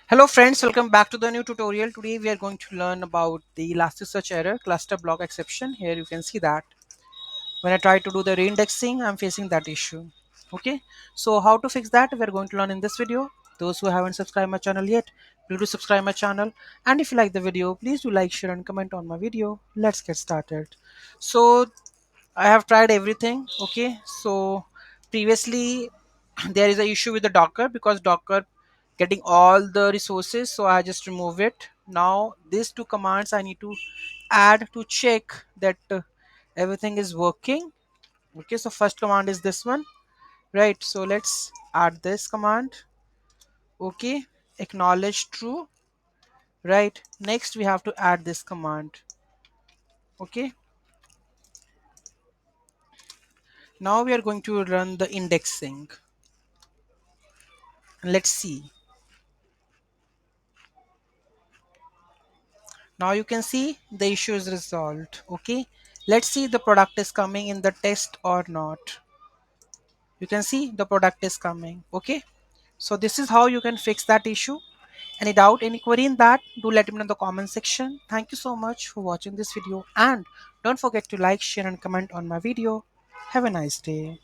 Hello friends, welcome back to the new tutorial. Today we are going to learn about the Elasticsearch error cluster block exception. Here you can see that when I try to do the reindexing, I'm facing that issue. Okay, so how to fix that we're going to learn in this video. Those who haven't subscribed my channel yet, please do subscribe my channel. And if you like the video, please do like, share and comment on my video. Let's get started. So I have tried everything. Okay, so previously there is a issue with the Docker because Docker getting all the resources, so I just remove it. Now these two commands I need to add to check that everything is working. Okay, so first command is this one, right? So let's add this command. Okay, acknowledge true, right? Next we have to add this command. Okay, now we are going to run the indexing. Let's see. Now you can see the issue is resolved. Okay, let's see the product is coming in the test or not. You can see the product is coming. Okay, so this is how you can fix that issue. Any doubt, any query in that, do let me know in the comment section. Thank you so much for watching this video, and don't forget to like, share and comment on my video. Have a nice day.